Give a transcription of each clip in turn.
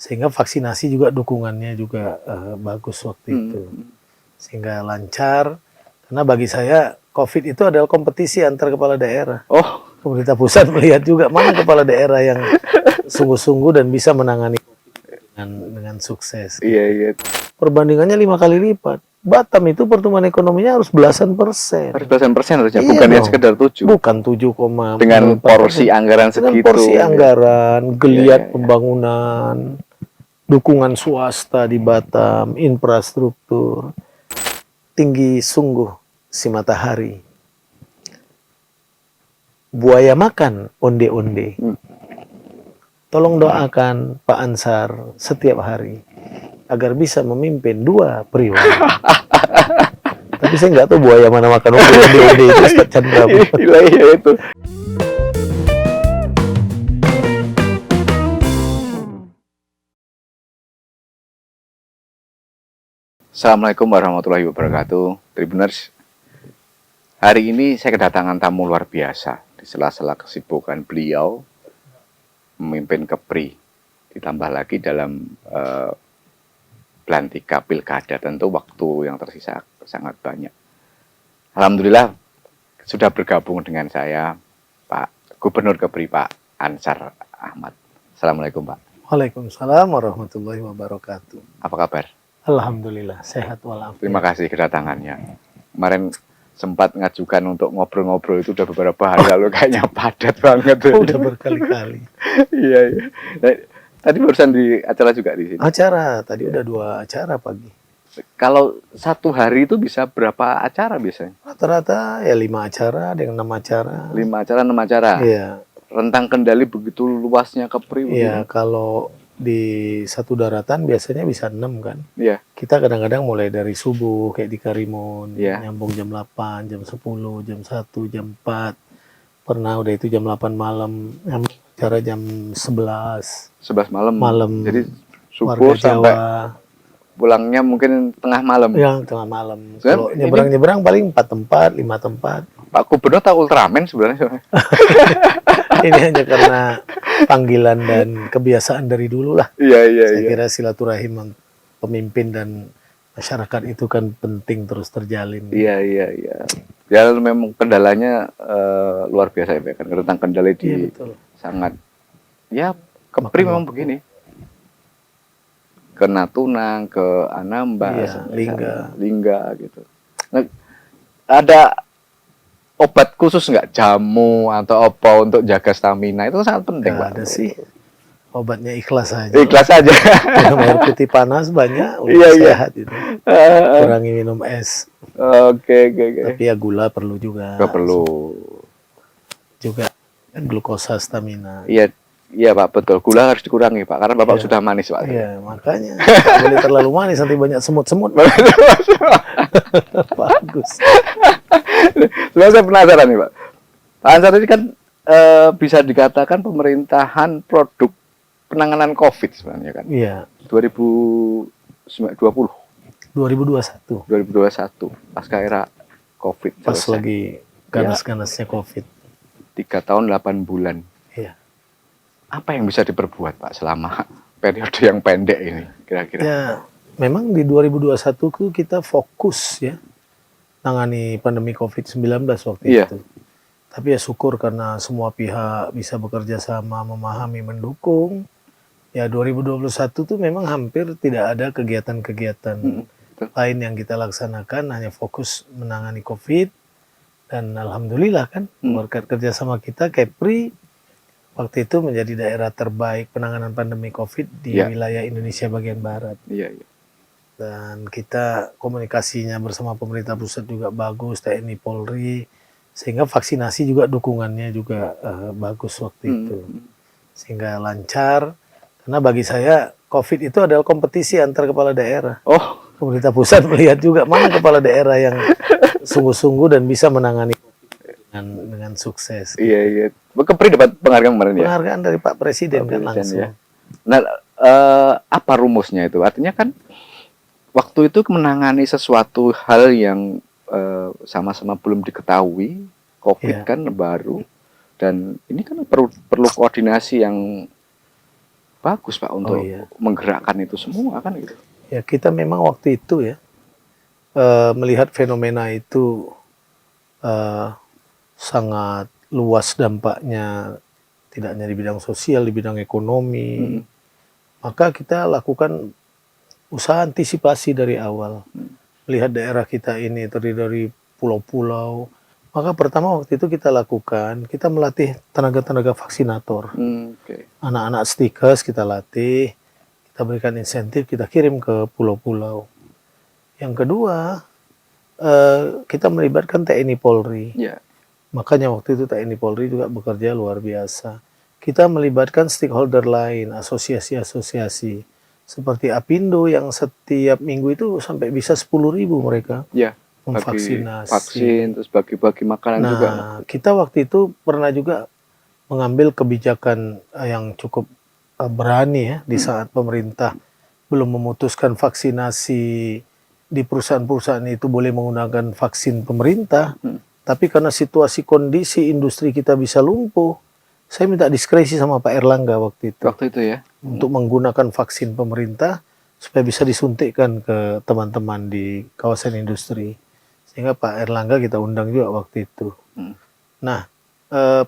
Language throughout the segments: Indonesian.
Sehingga vaksinasi juga dukungannya juga bagus waktu itu. Sehingga lancar, karena bagi saya COVID itu adalah kompetisi antar kepala daerah. Oh, Pemerintah pusat melihat juga mana kepala daerah yang sungguh-sungguh dan bisa menangani dengan sukses. iya iya. Perbandingannya 5 kali lipat. Batam itu pertumbuhan ekonominya harus belasan persen. Harus belasan persen harusnya, Iya bukan yang dong. sekedar 7. Bukan 7, Dengan porsi anggaran dengan segitu. porsi anggaran, geliat Iya. pembangunan, dukungan swasta di Batam, infrastruktur. Tinggi sungguh si matahari. Buaya makan onde-onde. Tolong doakan Pak Ansar setiap hari agar bisa memimpin 2 periode. Tapi saya nggak tahu buaya mana makan onde-onde itu, Ustaz Chandra. Iya itu. Assalamualaikum warahmatullahi wabarakatuh, Tribuners. Hari ini saya kedatangan tamu luar biasa di sela-sela kesibukan beliau memimpin Kepri. Ditambah lagi dalam pelantikan pilkada, tentu waktu yang tersisa sangat banyak. Alhamdulillah sudah bergabung dengan saya Pak Gubernur Kepri, Pak Ansar Ahmad. Assalamualaikum, Pak. Waalaikumsalam warahmatullahi wabarakatuh. Apa kabar? Alhamdulillah sehat walafiat. Terima kasih kedatangannya. Kemarin sempat ngajukan untuk ngobrol-ngobrol itu udah beberapa hari lalu, kayaknya padat banget. Udah berkali-kali. Iya. Nah, tadi barusan di acara juga di sini. Acara tadi udah 2 acara pagi. Kalau satu hari itu bisa berapa acara biasanya? Rata-rata ya 5 acara, ada yang 6 acara. 5 acara, 6 acara. Iya. Rentang kendali begitu luasnya Kepri. Iya, kalau di satu daratan biasanya bisa 6 kan. Iya. Kita kadang-kadang mulai dari subuh kayak di Karimun, Iya. nyambung jam 8, jam 10, jam 1, jam 4. Pernah udah itu jam 8 malam, acara jam 11. 11 malam. Jadi Warga subuh sampai Jawa. pulangnya mungkin tengah malam. Yang tengah malam. Sebenarnya Kalau nyebrang-nyebrang paling 4 tempat, 5 tempat. Pak Gubernur tahu Ultraman sebenarnya. Ini hanya karena panggilan dan kebiasaan dari dulu lah. Iya. Saya kira silaturahim pemimpin dan masyarakat itu kan penting terus terjalin. Iya. Ya memang kendalanya luar biasa ya kan. Tentang kendala di Iya, betul. sangat. Ya Kepri memang begini. Ke Natuna, ke Anambas, iya, Lingga gitu. Nah, ada obat khusus nggak, jamu atau apa untuk jaga stamina, itu sangat penting, Nggak Pak. ada sih, obatnya ikhlas aja. Ikhlas aja. Minum air putih panas banyak, sehat itu. Kurangi minum es. Oke. Tapi ya gula perlu juga. Nggak perlu. Juga glukosa stamina. Iya Pak, betul. Gula harus dikurangi Pak, karena Bapak sudah manis Pak. Iya, makanya nggak boleh terlalu manis, nanti banyak semut-semut. Bagus. Sebenarnya saya penasaran nih Pak. Pak Ansar ini kan bisa dikatakan pemerintahan produk penanganan COVID sebenarnya kan. Iya. 2021. 2021 pasca era COVID. Pas selesai. lagi ganas-ganasnya COVID. 3 tahun 8 bulan. Iya. Apa yang bisa diperbuat Pak selama periode yang pendek ini kira-kira? Ya, memang di 2021 kita fokus ya tangani pandemi COVID-19 waktu itu. Tapi ya syukur karena semua pihak bisa bekerja sama, memahami, mendukung. Ya 2021 tuh memang hampir tidak ada kegiatan-kegiatan lain yang kita laksanakan, hanya fokus menangani COVID. Dan alhamdulillah kan berkat kerjasama kita, Kepri waktu itu menjadi daerah terbaik penanganan pandemi COVID di wilayah Indonesia bagian barat. Iya. Dan kita komunikasinya bersama pemerintah pusat juga bagus, TNI, Polri, sehingga vaksinasi juga dukungannya juga bagus waktu itu. Sehingga lancar, karena bagi saya COVID itu adalah kompetisi antar kepala daerah. Oh, pemerintah pusat melihat juga mana kepala daerah yang sungguh-sungguh dan bisa menangani dengan sukses. Iya. Kepri dapat penghargaan kemarin ya? Penghargaan dari Pak Presiden kan langsung. Ya. Nah, apa rumusnya itu? Artinya kan waktu itu menangani sesuatu hal yang sama-sama belum diketahui, COVID kan baru, dan ini kan perlu koordinasi yang bagus Pak untuk iya. menggerakkan itu semua kan gitu. Ya kita memang waktu itu ya melihat fenomena itu eh, sangat luas dampaknya, tidak hanya di bidang sosial, di bidang ekonomi. Maka kita lakukan usaha antisipasi dari awal. Melihat daerah kita ini terdiri dari pulau-pulau, maka pertama waktu itu kita lakukan, kita melatih tenaga-tenaga vaksinator. Oke. Anak-anak stikers kita latih, kita berikan insentif, kita kirim ke pulau-pulau. Yang kedua, kita melibatkan TNI Polri. Ya. Makanya waktu itu TNI Polri juga bekerja luar biasa. Kita melibatkan stakeholder lain, asosiasi-asosiasi. Seperti Apindo yang setiap minggu itu sampai bisa 10.000 mereka Ya. memvaksinasi. Vaksin, terus bagi-bagi makanan juga. Nah, kita waktu itu pernah juga mengambil kebijakan yang cukup berani ya di saat pemerintah belum memutuskan vaksinasi di perusahaan-perusahaan itu boleh menggunakan vaksin pemerintah. Tapi karena situasi kondisi industri kita bisa lumpuh, saya minta diskresi sama Pak Erlangga waktu itu. Waktu itu ya. Untuk menggunakan vaksin pemerintah supaya bisa disuntikkan ke teman-teman di kawasan industri. Sehingga Pak Erlangga kita undang juga waktu itu. Nah,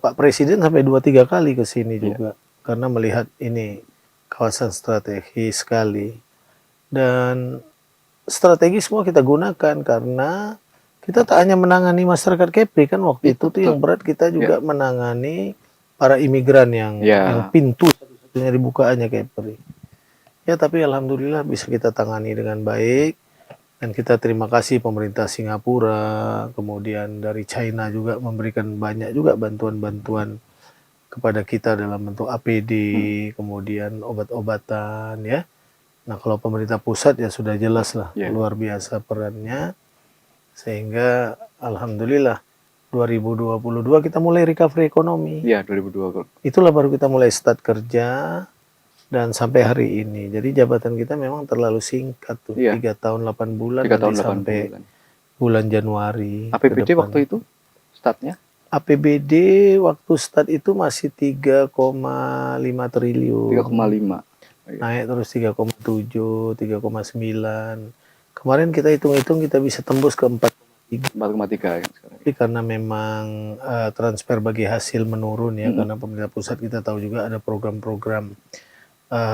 Pak Presiden sampai 2-3 kali ke sini juga. Karena melihat ini kawasan strategis sekali. Dan strategi semua kita gunakan karena kita tak hanya menangani masyarakat Kepri kan waktu itu tuh yang berat kita juga menangani para imigran yang pintu satu-satunya dibuka hanya Kepri. Ya tapi alhamdulillah bisa kita tangani dengan baik dan kita terima kasih pemerintah Singapura, kemudian dari China juga memberikan banyak juga bantuan-bantuan kepada kita dalam bentuk APD, kemudian obat-obatan ya. Nah kalau pemerintah pusat ya sudah jelas lah luar biasa perannya. Sehingga alhamdulillah 2022 kita mulai recovery ekonomi. Iya 2022. Itulah baru kita mulai start kerja dan sampai hari ini. Jadi jabatan kita memang terlalu singkat tuh. 3 tahun 8 bulan 3 tahun 8 sampai bulan. Bulan Januari. APBD waktu itu startnya? APBD waktu start itu masih 3,5 triliun. 3,5. Naik terus 3,7, 3,9. Kemarin kita hitung-hitung kita bisa tembus ke 4,3. 4,3 ya sekarang. Tapi karena memang transfer bagi hasil menurun ya, karena pemerintah pusat kita tahu juga ada program-program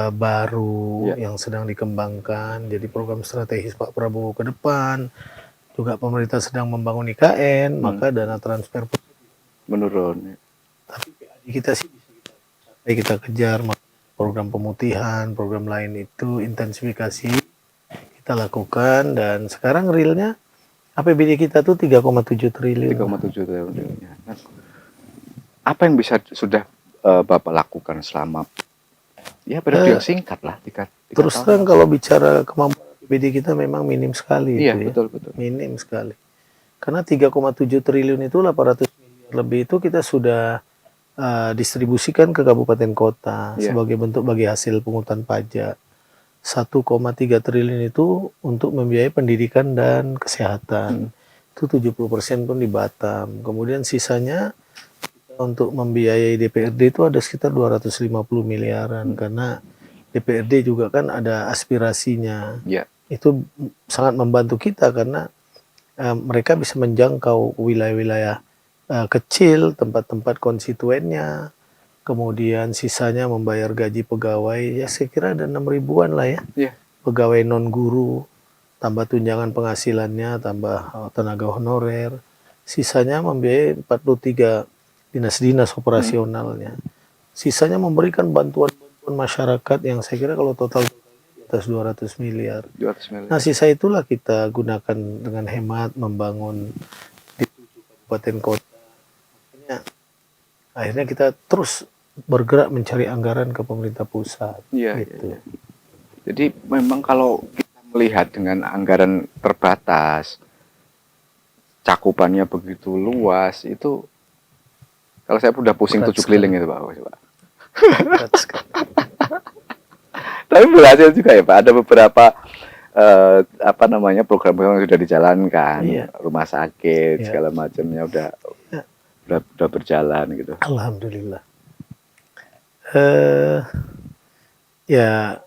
baru yang sedang dikembangkan. Jadi program strategis Pak Prabowo ke depan, juga pemerintah sedang membangun IKN, maka dana transfer menurun. Tapi kita sih bisa kita kejar program pemutihan, program lain itu intensifikasi kita lakukan dan sekarang realnya APBD kita tuh 3,7 triliun. 3,7 triliun. Nah, apa yang bisa sudah Bapak lakukan selama periode yang singkat lah 3 terus terang kalau bicara kemampuan APBD kita memang minim sekali. Iya, itu betul. Minim sekali. Karena 3,7 triliun itu 800 miliar lebih itu kita sudah distribusikan ke kabupaten kota sebagai bentuk bagi hasil pungutan pajak. 1,3 triliun itu untuk membiayai pendidikan dan kesehatan. Itu 70% pun di Batam. Kemudian sisanya untuk membiayai DPRD itu ada sekitar 250 miliaran karena DPRD juga kan ada aspirasinya. Itu sangat membantu kita karena mereka bisa menjangkau wilayah-wilayah kecil, tempat-tempat konstituennya. Kemudian sisanya membayar gaji pegawai, ya saya kira ada 6 ribuan lah ya. Pegawai non-guru, tambah tunjangan penghasilannya, tambah tenaga honorer. Sisanya membiayai 43 dinas-dinas operasionalnya. Sisanya memberikan bantuan-bantuan masyarakat yang saya kira kalau total di atas 200 miliar. 200 miliar. Nah sisa itulah kita gunakan dengan hemat membangun di 7 kabupaten kota. Akhirnya kita terus bergerak mencari anggaran ke pemerintah pusat. Gitu. Jadi memang kalau kita melihat dengan anggaran terbatas, cakupannya begitu luas, itu kalau saya udah pusing 7 keliling itu Pak. Tapi berhasil juga ya Pak. Ada beberapa program-program yang sudah dijalankan, rumah sakit segala macamnya udah berjalan gitu. Alhamdulillah. Ya,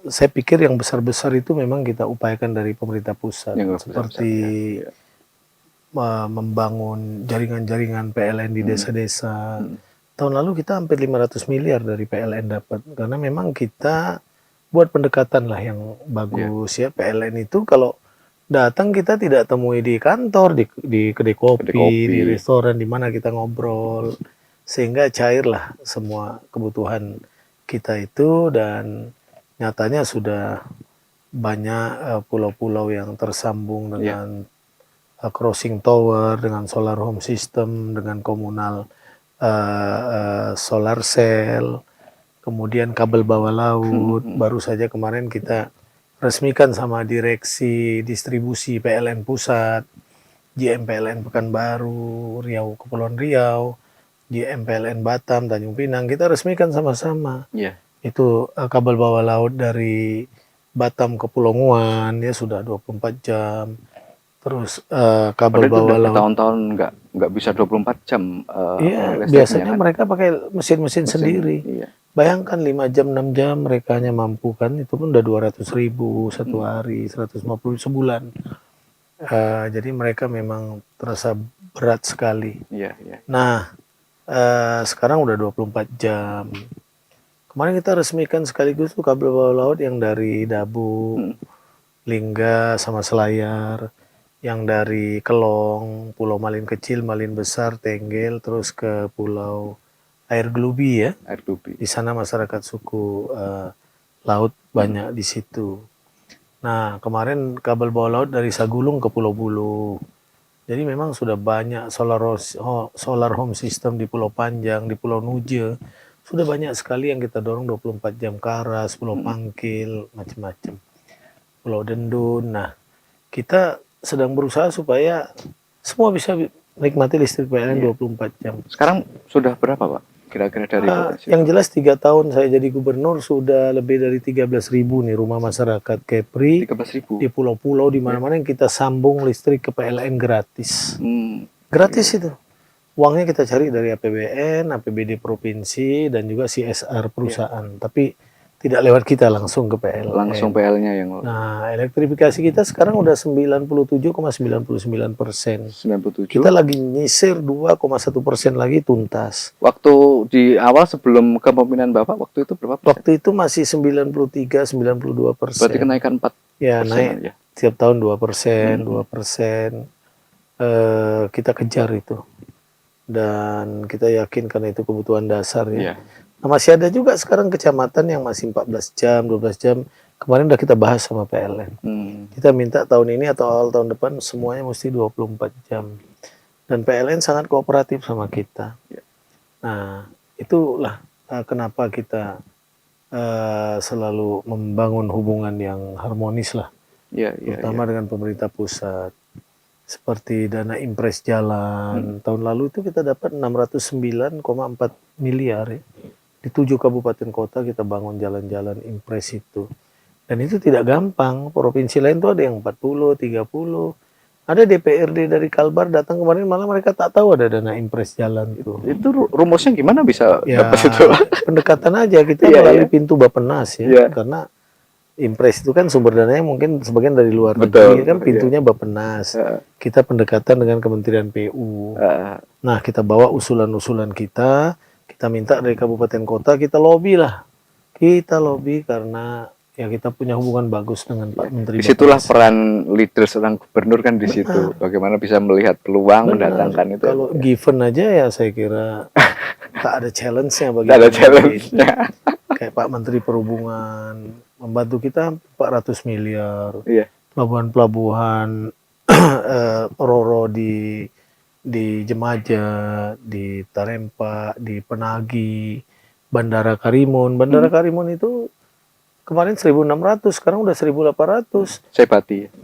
saya pikir yang besar-besar itu memang kita upayakan dari pemerintah pusat, Yang seperti besar-besar, ya. membangun jaringan-jaringan PLN di desa-desa. Hmm. Tahun lalu kita hampir 500 miliar dari PLN dapat, karena memang kita buat pendekatan lah yang bagus ya. PLN itu kalau datang kita tidak temui di kantor, di kedai kopi, kopi. di restoran, di mana kita ngobrol, sehingga cairlah semua kebutuhan kita itu. Dan nyatanya sudah banyak pulau-pulau yang tersambung dengan crossing tower, dengan solar home system, dengan komunal solar cell, kemudian kabel bawah laut. Baru saja kemarin kita resmikan sama direksi distribusi PLN Pusat, GM PLN Pekanbaru, Riau, Kepulauan Riau, GM PLN Batam, Tanjung Pinang, kita resmikan sama-sama. Itu kabel bawah laut dari Batam ke Pulau Nguan ya sudah 24 jam. Terus kabel bawah laut tahun-tahun nggak bisa 24 jam. Iya, biasanya mereka pakai mesin-mesin sendiri. Bayangkan 5 jam, 6 jam mereka hanya mampu kan, itu pun udah 200.000 satu hari, 150 sebulan. Jadi mereka memang terasa berat sekali. Nah, sekarang udah 24 jam. Kemarin kita resmikan sekaligus tuh kabel bawah laut yang dari Dabu, Lingga sama Selayar, yang dari Kelong, Pulau Malin Kecil, Malin Besar, Tenggel, terus ke Pulau Air Glubi ya. Di sana masyarakat suku laut banyak di situ. Nah, kemarin kabel bawah laut dari Sagulung ke Pulau Bulu. Jadi memang sudah banyak solar home system di Pulau Panjang, di Pulau Nuje. Sudah banyak sekali yang kita dorong 24 jam, Karas, Pulau Pangkil, macam-macam. Pulau Dendun. Nah, kita sedang berusaha supaya semua bisa nikmati listrik PLN 24 jam. Sekarang sudah berapa, Pak? Kira-kira dari yang jelas 3 tahun saya jadi gubernur sudah lebih dari 13.000 nih rumah masyarakat Kepri 13.000 di pulau-pulau di mana-mana yang kita sambung listrik ke PLN gratis. Gratis itu. Uangnya kita cari dari APBN, APBD provinsi, dan juga CSR perusahaan. Tapi tidak lewat kita langsung ke PLN. Langsung PL-nya yang. Nah, elektrifikasi kita sekarang udah 97,99%. 97. Kita lagi nyisir 2,1% lagi tuntas. Waktu di awal sebelum kepemimpinan Bapak, waktu itu berapa persen? Waktu itu masih 93-92%. Berarti kenaikan 4%. Ya, naik tiap tahun 2%, 2%. Kita kejar itu. Dan kita yakin karena itu kebutuhan dasar ya. Nah, masih ada juga sekarang kecamatan yang masih 14 jam, 12 jam. Kemarin udah kita bahas sama PLN. Kita minta tahun ini atau awal tahun depan semuanya mesti 24 jam. Dan PLN sangat kooperatif sama kita. Nah, itulah kenapa kita selalu membangun hubungan yang harmonis lah. Terutama dengan pemerintah pusat. Seperti dana impres jalan. Tahun lalu itu kita dapat 609,4 miliar ya. Di 7 kabupaten kota kita bangun jalan-jalan impres itu. Dan itu tidak gampang. Provinsi lain tuh ada yang 40, 30. Ada DPRD dari Kalbar datang kemarin malah mereka tak tahu ada dana impres jalan itu. Itu rumusnya gimana bisa dapat itu? Pendekatan aja kita melalui pintu Bappenas ya. Karena impres itu kan sumber dananya mungkin sebagian dari luar negeri kan, pintunya Bappenas. Kita pendekatan dengan Kementerian PU. Nah, kita bawa usulan-usulan kita minta dari kabupaten kota, kita lobby lah. Kita lobby karena ya kita punya hubungan bagus dengan Pak Menteri. Disitulah peran leader seorang gubernur kan di situ. Bagaimana bisa melihat peluang mendatangkan itu. Kalau given aja ya saya kira tak ada challenge-nya bagi tak ada challenge-nya. Kayak Pak Menteri Perhubungan membantu kita 400 miliar. Pelabuhan-pelabuhan Roro di Jemaja, di Tarempa, di Penagi, Bandara Karimun. Bandara Karimun itu kemarin 1.600, sekarang udah 1.800.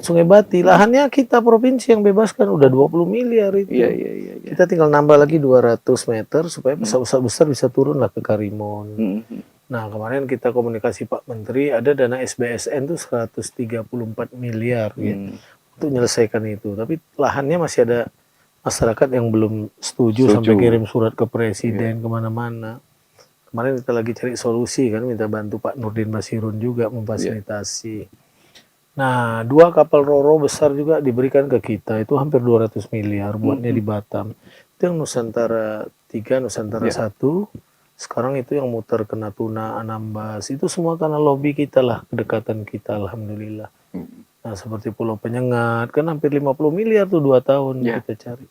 Sungai Bati. Lahannya kita provinsi yang bebaskan udah 20 miliar itu. Kita tinggal nambah lagi 200 meter supaya pesawat besar bisa turun lah ke Karimun. Nah, kemarin kita komunikasi Pak Menteri, ada dana SBSN tuh 134 miliar ya, untuk menyelesaikan itu. Tapi lahannya masih ada masyarakat yang belum setuju. Sampai kirim surat ke presiden kemana-mana. Kemarin kita lagi cari solusi kan, minta bantu Pak Nurdin Basirun juga memfasilitasi. Nah, 2 kapal Roro besar juga diberikan ke kita, itu hampir 200 miliar buatnya di Batam. Itu yang Nusantara 3, Nusantara 1. Sekarang itu yang muter ke Natuna, Anambas. Itu semua karena lobby kita lah, kedekatan kita, alhamdulillah. Nah, seperti Pulau Penyengat, kan hampir 50 miliar tuh 2 tahun kita cari.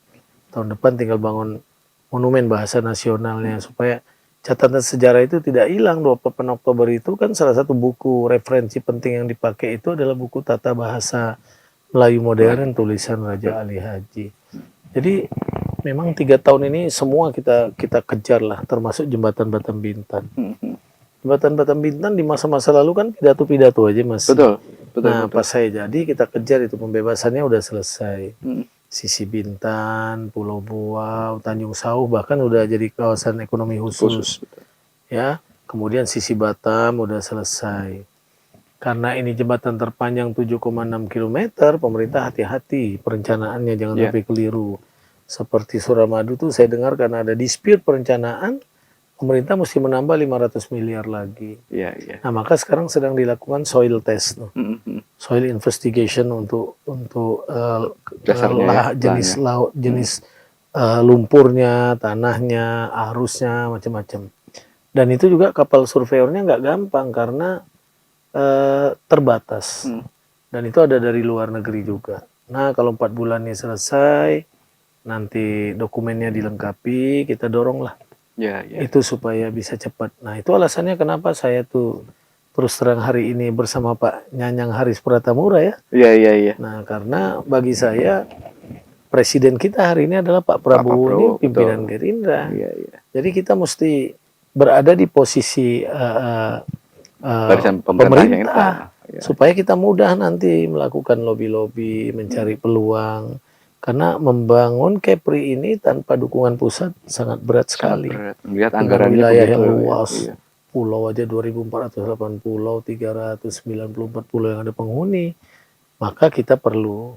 Tahun depan tinggal bangun monumen bahasa nasionalnya supaya catatan sejarah itu tidak hilang. 28 Oktober itu kan salah satu buku referensi penting yang dipakai itu adalah buku Tata Bahasa Melayu Modern tulisan Raja Ali Haji. Jadi memang 3 tahun ini semua kita kejar lah, termasuk jembatan Batam Bintan. Jembatan Batam Bintan di masa-masa lalu kan pidato-pidato aja Mas. Betul. Nah, pas saya jadi kita kejar itu, pembebasannya udah selesai. Sisi Bintan, Pulau Buau, Tanjung Sauh bahkan udah jadi kawasan ekonomi khusus. Ya, kemudian sisi Batam udah selesai. Karena ini jembatan terpanjang 7,6 km, pemerintah hati-hati perencanaannya, jangan sampai keliru. Seperti Suramadu tuh saya dengar karena ada dispute perencanaan, pemerintah mesti menambah 500 miliar lagi. Nah, maka sekarang sedang dilakukan soil test, soil investigation untuk jenis laut, jenis lumpurnya, tanahnya, arusnya, macam-macam. Dan itu juga kapal surveyornya nggak gampang karena terbatas. Dan itu ada dari luar negeri juga. Nah, kalau 4 bulan ini selesai, nanti dokumennya dilengkapi, kita dorong lah. Itu supaya bisa cepat. Nah, itu alasannya kenapa saya tuh terus terang hari ini bersama Pak Nyanyang Haris Pratamura ya. Nah, karena bagi saya presiden kita hari ini adalah Pak Prabowo, ini pimpinan Gerindra. Jadi kita mesti berada di posisi pemerintah supaya kita mudah nanti melakukan lobby-lobby, mencari peluang. Karena membangun Kepri ini tanpa dukungan pusat sangat berat sekali. Melihat anggaran wilayah yang luas, pulau aja 2.408 pulau, 394 pulau yang ada penghuni. Maka kita perlu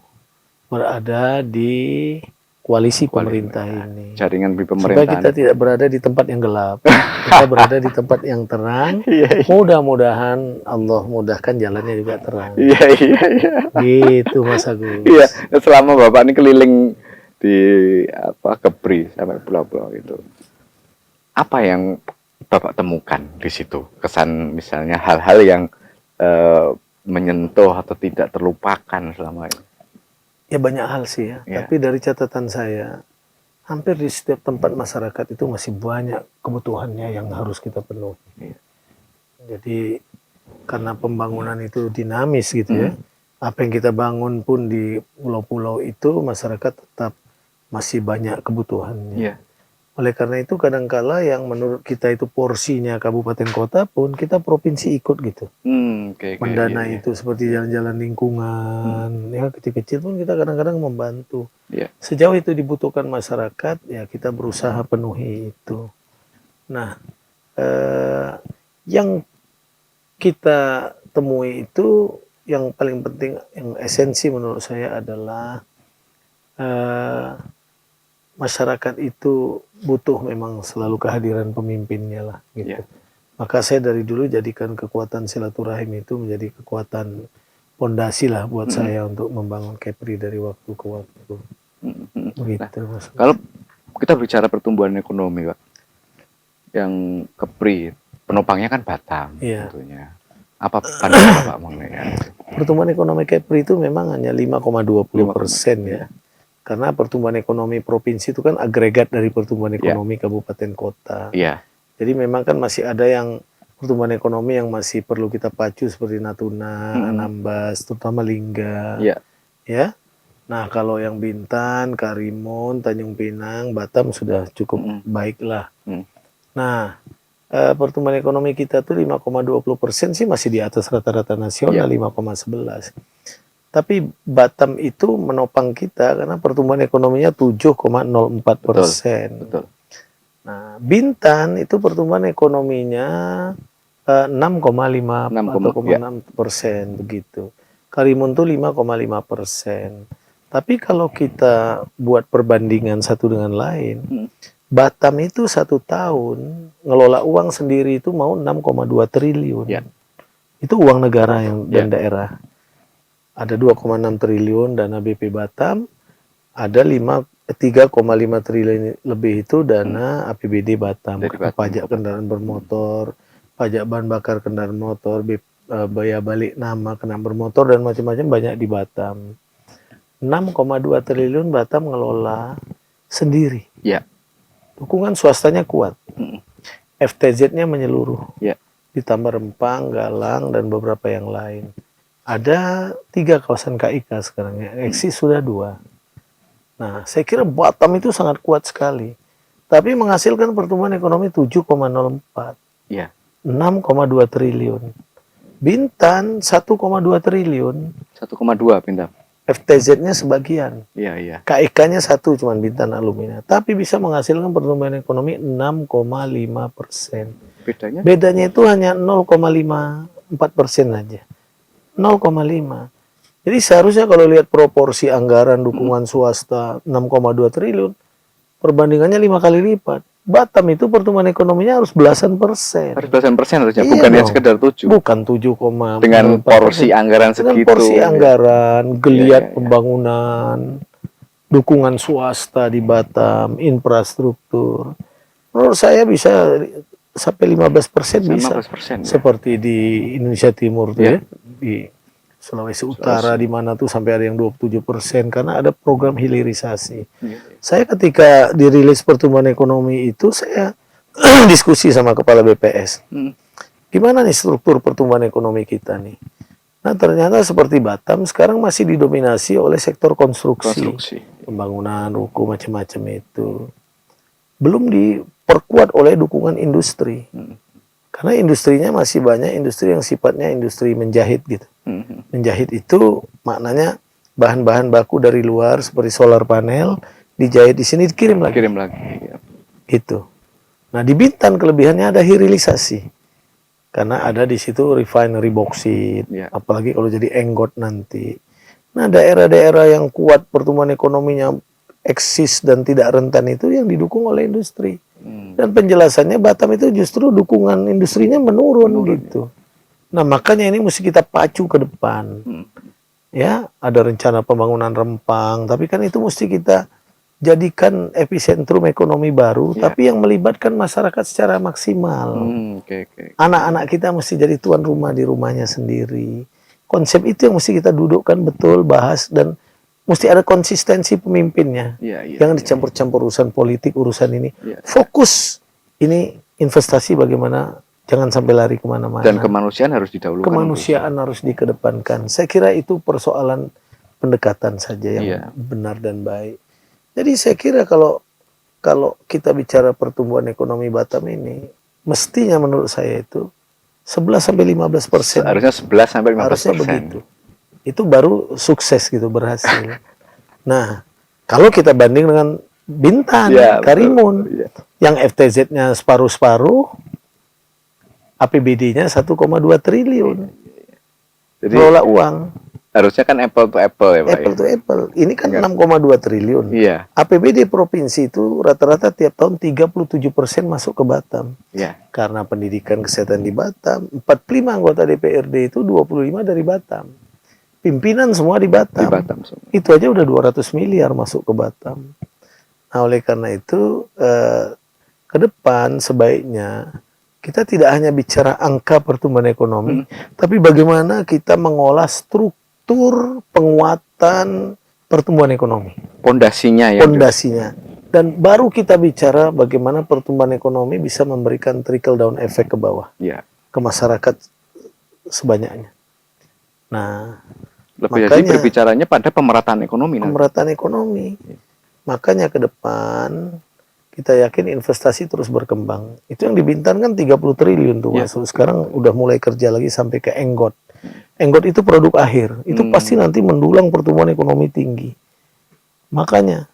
berada di koalisi pemerintah ini. Jaringan pemerintahan. Supaya kita tidak berada di tempat yang gelap. Kita berada di tempat yang terang. Mudah-mudahan Allah mudahkan jalannya juga terang. Gitu Mas Agus. Selama Bapak ini keliling di Kepri sampai pulau-pulau itu, apa yang Bapak temukan di situ? Kesan misalnya hal-hal yang menyentuh atau tidak terlupakan selama ini? Ya banyak hal sih ya. Tapi dari catatan saya, hampir di setiap tempat masyarakat itu masih banyak kebutuhannya yang harus kita penuhi. Jadi karena pembangunan itu dinamis gitu ya. Apa yang kita bangun pun di pulau-pulau itu masyarakat tetap masih banyak kebutuhannya. Oleh karena itu kadangkala yang menurut kita itu porsinya kabupaten kota pun kita provinsi ikut gitu. Mendanai itu seperti jalan-jalan lingkungan, ya kecil-kecil pun kita kadang-kadang membantu. Sejauh itu dibutuhkan masyarakat, ya kita berusaha penuhi itu. Nah, yang kita temui itu yang paling penting, yang esensi menurut saya adalah masyarakat itu butuh memang selalu kehadiran pemimpinnya lah gitu. Maka saya dari dulu jadikan kekuatan silaturahim itu menjadi kekuatan pondasi lah buat saya untuk membangun Kepri dari waktu ke waktu. Begitu, Mas. Kalau kita bicara pertumbuhan ekonomi, Pak, yang Kepri penopangnya kan Batam tentunya. Apa pandangan Bapak mengenai pertumbuhan ekonomi Kepri itu memang hanya 5,20% ya. Karena pertumbuhan ekonomi provinsi itu kan agregat dari pertumbuhan ekonomi kabupaten kota. Jadi memang kan masih ada yang pertumbuhan ekonomi yang masih perlu kita pacu seperti Natuna, Anambas, terutama Lingga. Ya. Nah, kalau yang Bintan, Karimun, Tanjung Pinang, Batam sudah cukup baik lah. Nah, pertumbuhan ekonomi kita tuh 5,20% sih masih di atas rata-rata nasional 5,11. Tapi Batam itu menopang kita karena pertumbuhan ekonominya 7,04%. Nah, Bintan itu pertumbuhan ekonominya 6,5% begitu. Karimun tuh 5,5%. Tapi kalau kita buat perbandingan satu dengan lain, Batam itu 1 tahun ngelola uang sendiri itu mau 6,2 triliun. Ya. Itu uang negara yang dan Ya. daerah. Ada 2,6 triliun dana BP Batam, ada 3,5 triliun lebih itu dana APBD Batam, Dari karena Batam. pajak kendaraan bermotor, pajak bahan bakar kendaraan motor, biaya balik nama kendaraan bermotor dan macam-macam banyak di Batam. 6,2 triliun Batam ngelola sendiri. Ya. Dukungan swastanya kuat. Mm. FTZ-nya menyeluruh. Ya. Ditambah Rempang, Galang, dan beberapa yang lain. Ada 3 kawasan KIK sekarang ya. Eksis sudah 2. Nah, saya kira Batam itu sangat kuat sekali. Tapi menghasilkan pertumbuhan ekonomi 7,04. Ya. 6,2 triliun. Bintan 1,2 triliun. 1,2 Bintan. FTZ-nya sebagian. Iya, iya. KIK-nya 1 cuman Bintan Alumina. Tapi bisa menghasilkan pertumbuhan ekonomi 6,5%. Bedanya? Bedanya itu hanya 0,54% aja. 0,5. Jadi seharusnya kalau lihat proporsi anggaran dukungan swasta 6,2 triliun, perbandingannya 5 kali lipat. Batam itu pertumbuhan ekonominya harus belasan persen. Harus belasan persen harusnya, Iya bukannya dong. sekedar 7. Bukan 7, Dengan porsi anggaran dengan segitu. porsi anggaran, geliat Iya. pembangunan, dukungan swasta di Batam, infrastruktur. Menurut saya bisa sampai 15% bisa. 15%. Ya. Seperti di Indonesia Timur tuh Ya. ya, di Sulawesi Utara di mana tuh sampai ada yang 27% karena ada program hilirisasi. Ya. Saya ketika dirilis pertumbuhan ekonomi itu saya diskusi sama kepala BPS. Gimana nih struktur pertumbuhan ekonomi kita nih? Nah ternyata seperti Batam sekarang masih didominasi oleh sektor konstruksi. Pembangunan, ruko, macam-macam itu. Belum diperkuat oleh dukungan industri. Karena industrinya masih banyak industri yang sifatnya industri menjahit gitu. Menjahit itu maknanya bahan-bahan baku dari luar seperti solar panel dijahit di sini dikirim lagi. Kirim lagi. Ya. Gitu. Nah di Bintan kelebihannya ada hilirisasi. Karena ada di situ refinery boksit, Ya. apalagi kalau jadi enggot nanti. Nah daerah-daerah yang kuat pertumbuhan ekonominya eksis dan tidak rentan itu yang didukung oleh industri. Dan penjelasannya Batam itu justru dukungan industrinya menurun gitu. Nah makanya ini mesti kita pacu ke depan. Ya ada rencana pembangunan Rempang, tapi kan itu mesti kita jadikan epicentrum ekonomi baru, tapi yang melibatkan masyarakat secara maksimal. Anak-anak kita mesti jadi tuan rumah di rumahnya sendiri. Konsep itu yang mesti kita dudukkan betul, bahas, dan mesti ada konsistensi pemimpinnya. Jangan dicampur-campur urusan politik, urusan ini. Fokus, ini investasi bagaimana, jangan sampai lari kemana-mana. Dan kemanusiaan harus didahulukan. Kemanusiaan harus dikedepankan. Saya kira itu persoalan pendekatan saja yang benar dan baik. Jadi saya kira kalau kita bicara pertumbuhan ekonomi Batam ini, mestinya menurut saya itu 11-15%. Harusnya 11-15%. Harusnya begitu. Itu baru sukses gitu, berhasil. Nah, kalau kita banding dengan Bintan, Karimun, yang FTZ-nya separuh-separuh, APBD-nya 1,2 triliun. Jadi kelola uang. Harusnya kan apple to apple ya Pak. Apple to apple. Ini kan 6,2 triliun. Iya. APBD provinsi itu rata-rata tiap tahun 37% masuk ke Batam. Iya. Karena pendidikan kesehatan di Batam, 45 anggota DPRD itu 25 dari Batam. Pimpinan semua di Batam. Di Batam semua. Itu aja udah 200 miliar masuk ke Batam. Nah, oleh karena itu ke depan sebaiknya kita tidak hanya bicara angka pertumbuhan ekonomi, tapi bagaimana kita mengolah struktur penguatan pertumbuhan ekonomi. Pondasinya ya. Pondasinya. Dan baru kita bicara bagaimana pertumbuhan ekonomi bisa memberikan trickle down efek ke bawah. Ya. Ke masyarakat sebanyaknya. Nah, lebih jadi berbicaranya pada pemerataan ekonomi. Pemerataan ekonomi. Makanya ke depan kita yakin investasi terus berkembang. Itu yang di Bintan kan 30 triliun tuh masuk. Sekarang udah mulai kerja lagi sampai ke enggot. Enggot itu produk akhir. Itu pasti nanti mendulang pertumbuhan ekonomi tinggi. Makanya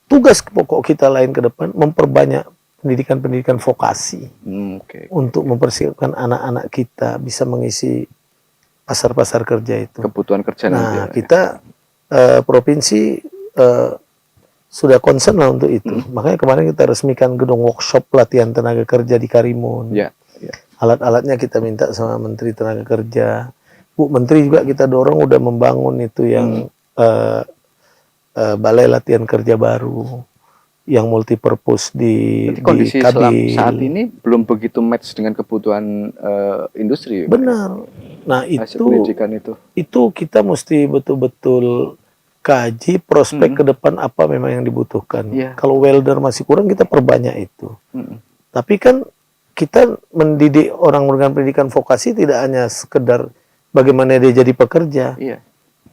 tugas pokok kita lain ke depan memperbanyak pendidikan-pendidikan vokasi. Untuk mempersiapkan anak-anak kita bisa mengisi pasar-pasar kerja itu. Kebutuhan kerja nanti. Nah, kita provinsi sudah concern lah untuk itu. Makanya kemarin kita resmikan gedung workshop pelatihan tenaga kerja di Karimun. Ya, ya. Alat-alatnya kita minta sama Menteri Tenaga Kerja. Bu Menteri juga kita dorong udah membangun itu yang balai latihan kerja baru yang multipurpose di Jadi kondisi Kabil. saat ini belum begitu match dengan kebutuhan industri. Benar. Nah Hasil pendidikan itu kita mesti betul-betul kaji prospek ke depan apa memang yang dibutuhkan. Kalau welder masih kurang kita perbanyak itu. Tapi kan kita mendidik orang dengan pendidikan vokasi tidak hanya sekedar bagaimana dia jadi pekerja.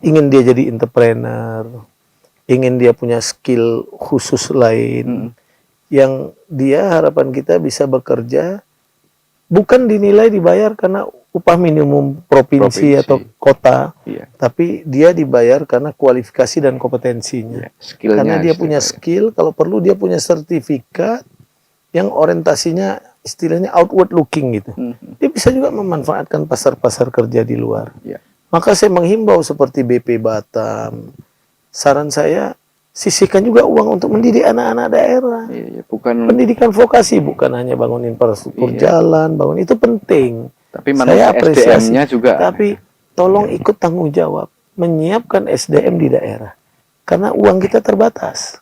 Ingin dia jadi entrepreneur, ingin dia punya skill khusus lain yang dia harapan kita bisa bekerja bukan dinilai dibayar karena upah minimum provinsi atau kota, tapi dia dibayar karena kualifikasi dan kompetensinya. Karena dia punya skill, kalau perlu dia punya sertifikat yang orientasinya istilahnya outward looking gitu. Dia bisa juga memanfaatkan pasar-pasar kerja di luar. Maka saya menghimbau seperti BP Batam, saran saya sisihkan juga uang untuk mendidik anak-anak daerah. Bukan pendidikan vokasi, bukan hanya bangun infrastruktur jalan, bangun itu penting. Tapi saya apresiasi. SDM-nya juga. Tapi tolong ikut tanggung jawab menyiapkan SDM di daerah, karena uang kita terbatas.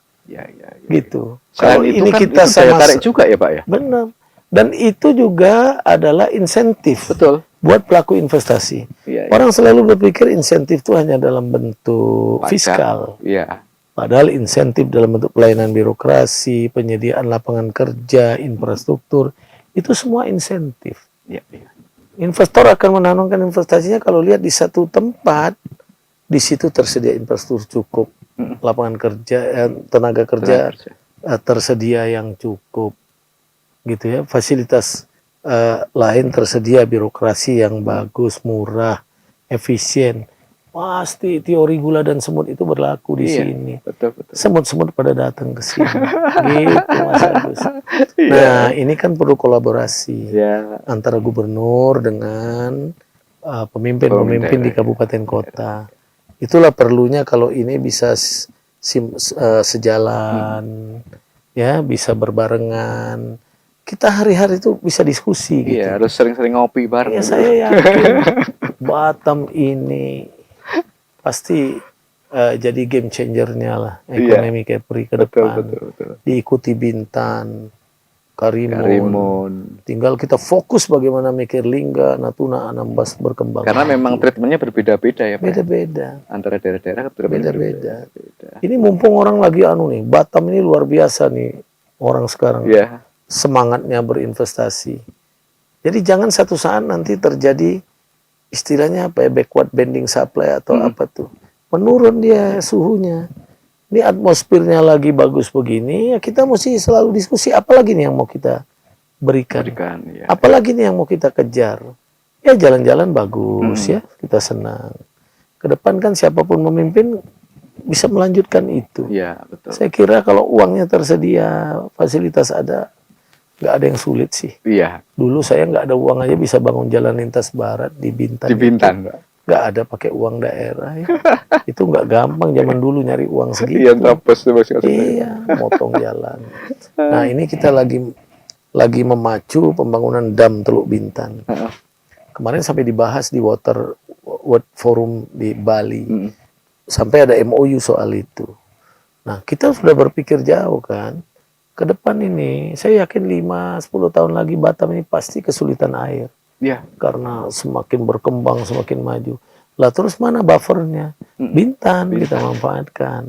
Gitu. Kalau ini kan, kita itu daya tarik juga ya Pak ya. Benar. Dan itu juga adalah insentif. Betul. Buat pelaku investasi. Orang selalu berpikir insentif itu hanya dalam bentuk fiskal. Padahal insentif dalam bentuk pelayanan birokrasi, penyediaan lapangan kerja, infrastruktur, itu semua insentif. Investor akan menanamkan investasinya kalau lihat di satu tempat, di situ tersedia infrastruktur cukup, lapangan kerja, tenaga kerja tersedia yang cukup, gitu ya, fasilitas lain tersedia, birokrasi yang bagus, murah, efisien. Pasti teori gula dan semut itu berlaku di sini. Semut-semut pada datang ke sini. Gitu Mas Agus. Nah, ini kan perlu kolaborasi antara gubernur dengan pemimpin-pemimpin di kabupaten kota. Itulah perlunya kalau ini bisa sejalan, ya, bisa berbarengan. Kita hari-hari itu bisa diskusi gitu. Harus sering-sering ngopi bareng. Saya yakin Batam ini pasti jadi game changer-nya lah ekonomi Kepri ke depan. Betul. Diikuti Bintan, Karimun. Tinggal kita fokus bagaimana mikir Lingga, Natuna, Anambas berkembang. Karena memang treatmentnya berbeda-beda ya Pak. Beda-beda. Antara daerah-daerah beda-beda. Ini mumpung orang lagi nih, Batam ini luar biasa nih orang sekarang. Semangatnya berinvestasi. Jadi jangan satu saat nanti terjadi istilahnya apa ya, backward bending supply atau apa tuh, menurun dia suhunya. Ini atmosfernya lagi bagus begini, ya kita mesti selalu diskusi apalagi nih yang mau kita berikan, apalagi nih yang mau kita kejar. Ya jalan-jalan bagus ya, kita senang. Ke depan kan siapapun memimpin bisa melanjutkan itu. Betul. Saya kira kalau uangnya tersedia, fasilitas ada, nggak ada yang sulit sih. Dulu saya nggak ada uang aja bisa bangun jalan lintas barat di Bintan. Nggak ada pakai uang daerah ya. Itu nggak gampang zaman dulu nyari uang segitu. Motong jalan. Nah ini kita lagi memacu pembangunan dam Teluk Bintan. Kemarin sampai dibahas di World Forum di Bali. Sampai ada MOU soal itu. Nah kita sudah berpikir jauh kan. Ke depan ini, saya yakin 5-10 tahun lagi Batam ini pasti kesulitan air. Karena semakin berkembang, semakin maju. Lah terus mana buffernya? Bintan kita manfaatkan.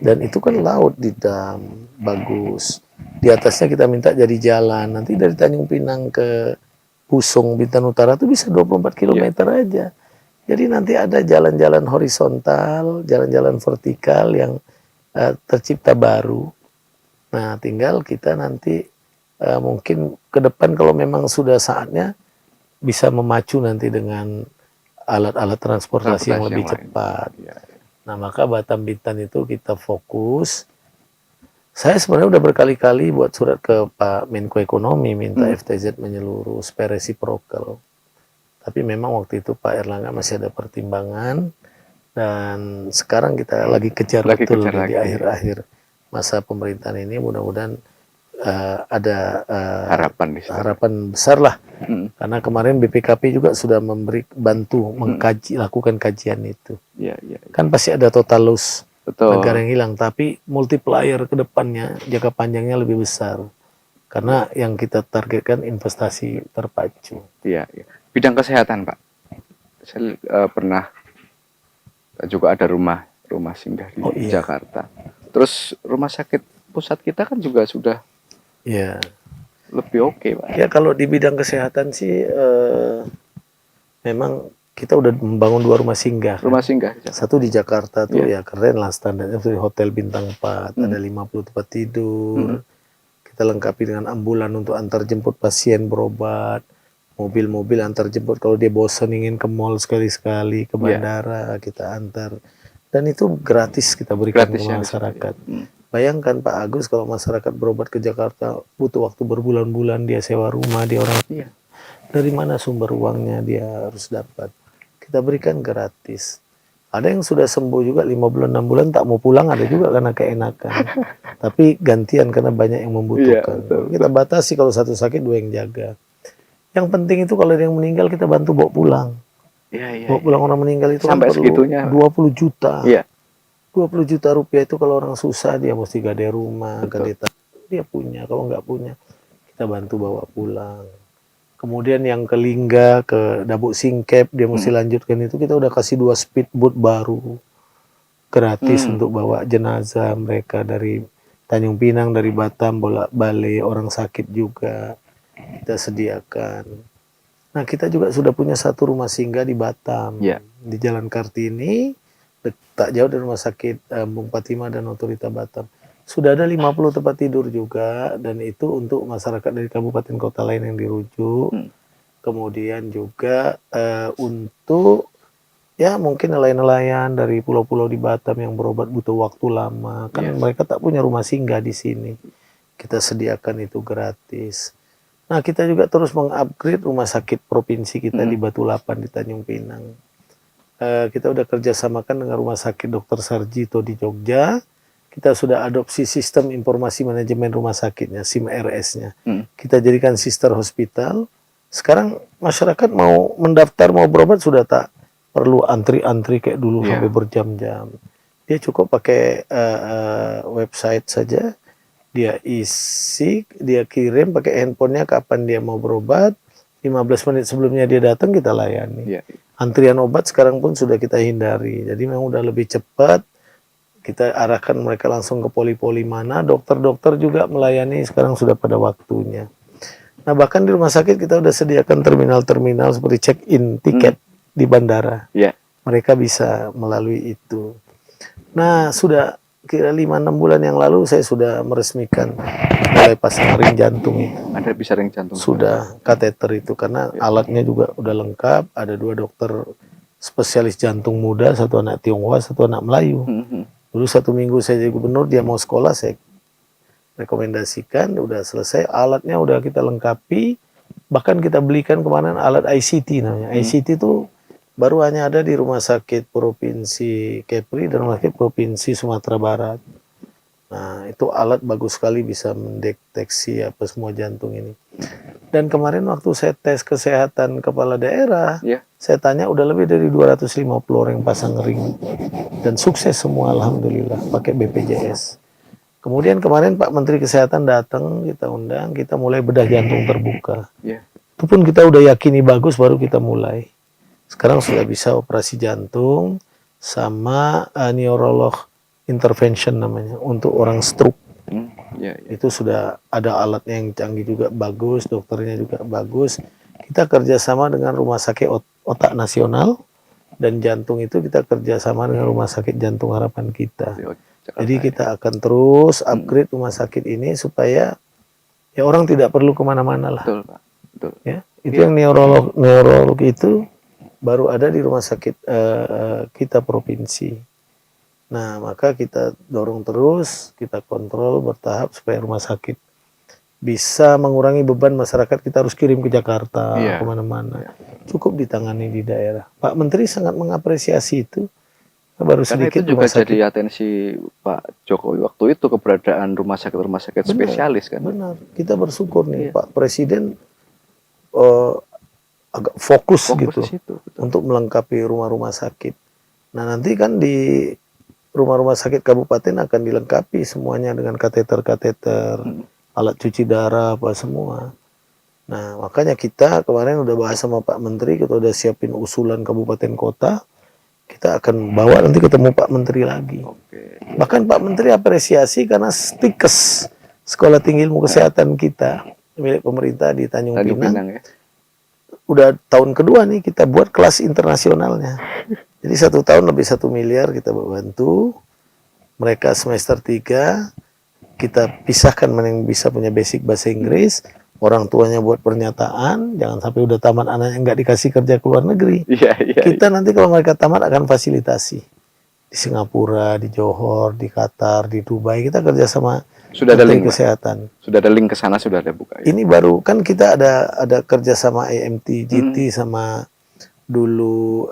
Dan itu kan laut di dam, bagus. Di atasnya kita minta jadi jalan. Nanti dari Tanjung Pinang ke Pusung, Bintan Utara itu bisa 24 km aja. Jadi nanti ada jalan-jalan horizontal, jalan-jalan vertikal yang tercipta baru. Nah, tinggal kita nanti mungkin ke depan kalau memang sudah saatnya bisa memacu nanti dengan alat-alat transportasi yang lebih cepat. Nah, maka Batam Bintan itu kita fokus. Saya sebenarnya udah berkali-kali buat surat ke Pak Menko Ekonomi minta FTZ menyeluruh supaya reciprocal. Tapi memang waktu itu Pak Erlangga masih ada pertimbangan dan sekarang kita lagi kejar betul di akhir-akhir masa pemerintahan ini mudah-mudahan ada Harapan di situ. harapan besar lah. Mm. Karena kemarin BPKP juga sudah bantu mengkaji, lakukan kajian itu. Iya, iya. Kan pasti ada total loss Betul. negara yang hilang, tapi multiplier ke depannya, jangka panjangnya lebih besar. Karena yang kita targetkan investasi terpacu. Iya, iya. Bidang kesehatan, Pak. Saya pernah juga ada rumah singgah di Jakarta. Terus rumah sakit pusat kita kan juga sudah Ya. lebih oke, Pak. Ya kalau di bidang kesehatan sih memang kita udah membangun 2 rumah singgah. Rumah singgah. Satu di Jakarta tuh ya keren lah standarnya, itu hotel bintang 4, ada 50 tempat tidur. Kita lengkapi dengan ambulan untuk antar jemput pasien berobat, mobil-mobil antar jemput kalau dia bosan ingin ke mall sekali-sekali, ke bandara kita antar. Dan itu gratis kita berikan ke masyarakat. Bayangkan Pak Agus kalau masyarakat berobat ke Jakarta butuh waktu berbulan-bulan, dia sewa rumah, dia orang dari mana sumber uangnya dia harus dapat. Kita berikan gratis. Ada yang sudah sembuh juga 5 bulan, 6 bulan tak mau pulang, ada juga karena keenakan. Tapi gantian karena banyak yang membutuhkan. Kita batasi kalau satu sakit 2 yang jaga. Yang penting itu kalau ada yang meninggal kita bantu bawa pulang. Bawa pulang orang meninggal itu sampai kan segitunya. 20 juta. Iya. 20 juta rupiah itu kalau orang susah dia mesti gade rumah, gade dia punya. Kalau nggak punya kita bantu bawa pulang. Kemudian yang ke Lingga, ke Dabuk Singkep, dia mesti lanjutkan itu, kita udah kasih 2 speedboat baru. Gratis untuk bawa jenazah mereka dari Tanjung Pinang, dari Batam, bolak-balik, orang sakit juga. Kita sediakan. Nah kita juga sudah punya 1 rumah singgah di Batam. Di Jalan Kartini, tak jauh dari rumah sakit Bung Patima dan Otorita Batam. Sudah ada 50 tempat tidur juga, dan itu untuk masyarakat dari kabupaten kota lain yang dirujuk. Kemudian juga untuk ya mungkin nelayan-nelayan dari pulau-pulau di Batam yang berobat butuh waktu lama, kan mereka tak punya rumah singgah di sini. Kita sediakan itu gratis. Nah kita juga terus mengupgrade rumah sakit provinsi kita di Batu Lapan di Tanjung Pinang. Kita udah kerjasamakan dengan Rumah Sakit Dr. Sarjito di Jogja. Kita sudah adopsi sistem informasi manajemen rumah sakitnya, SIM-RS-nya. Kita jadikan sister hospital. Sekarang masyarakat mau mendaftar, mau berobat sudah tak perlu antri-antri kayak dulu sampai berjam-jam. Dia cukup pakai website saja. Dia isi, dia kirim pakai handphonenya kapan dia mau berobat. 15 menit sebelumnya dia datang kita layani. Antrian obat sekarang pun sudah kita hindari. Jadi memang udah lebih cepat. Kita arahkan mereka langsung ke poli-poli mana. Dokter-dokter juga melayani sekarang sudah pada waktunya. Nah bahkan di rumah sakit kita udah sediakan terminal-terminal seperti check-in tiket di bandara. Mereka bisa melalui itu. Nah sudah kira 5-6 bulan yang lalu saya sudah meresmikan mulai pasang ring jantung itu. Ada bisa ring jantung. Sudah kateter itu karena alatnya juga udah lengkap. Ada 2 dokter spesialis jantung muda, 1 anak Tionghoa, 1 anak Melayu. Dulu 1 minggu saya jadi gubernur, dia mau sekolah, saya rekomendasikan, udah selesai, alatnya udah kita lengkapi, bahkan kita belikan kemarin alat ICT namanya. ICT itu baru hanya ada di Rumah Sakit Provinsi Kepri dan Rumah Sakit Provinsi Sumatera Barat. Nah itu alat bagus sekali bisa mendeteksi apa semua jantung ini. Dan kemarin waktu saya tes kesehatan kepala daerah, saya tanya udah lebih dari 250 orang yang pasang ring. Dan sukses semua alhamdulillah pakai BPJS. Kemudian kemarin Pak Menteri Kesehatan datang, kita undang, kita mulai bedah jantung terbuka. Itu pun kita udah yakini bagus baru kita mulai. Sekarang sudah bisa operasi jantung sama neurolog intervention namanya untuk orang stroke. Itu sudah ada alatnya yang canggih juga bagus, dokternya juga bagus. Kita kerjasama dengan Rumah Sakit Otak Nasional dan jantung itu kita kerjasama dengan Rumah Sakit Jantung Harapan kita. Jadi kita akan terus upgrade rumah sakit ini supaya ya orang tidak perlu kemana-mana lah. Betul, Pak. Betul. Ya, itu yang neurolog itu baru ada di rumah sakit kita provinsi. Nah, maka kita dorong terus, kita kontrol bertahap supaya rumah sakit bisa mengurangi beban masyarakat. Kita harus kirim ke Jakarta, kemana-mana. Cukup ditangani di daerah. Pak Menteri sangat mengapresiasi itu. Baru Karena sedikit itu juga rumah sakit. jadi atensi Pak Jokowi waktu itu, keberadaan rumah sakit Benar, spesialis kan. benar. Kita bersyukur nih, Iya. Pak Presiden agak fokus Fokus gitu di situ, betul. untuk melengkapi rumah-rumah sakit. Nah, nanti kan di rumah-rumah sakit kabupaten akan dilengkapi semuanya dengan kateter-kateter, alat cuci darah, apa semua. Nah, makanya kita kemarin udah bahas sama Pak Menteri, kita udah siapin usulan kabupaten kota. Kita akan bawa nanti ketemu Pak Menteri lagi. Oke. Bahkan Pak Menteri apresiasi karena STIKES, Sekolah Tinggi Ilmu Kesehatan kita, milik pemerintah di Tanjung Tanjung Pinang, Pinang ya. udah tahun kedua nih kita buat kelas internasionalnya. Jadi 1 tahun lebih 1 miliar kita bantu. Mereka semester 3, kita pisahkan mana yang bisa punya basic bahasa Inggris, orang tuanya buat pernyataan, jangan sampai udah tamat anaknya nggak dikasih kerja ke luar negeri. Iya, iya. Kita nanti kalau mereka tamat akan fasilitasi. Di Singapura, di Johor, di Qatar, di Dubai, kita kerjasama Sudah ada Menteri link, Pak? Kesehatan. Sudah ada link ke sana, sudah ada buka ya? Ini baru kan kita ada kerjasama AMT, GT sama dulu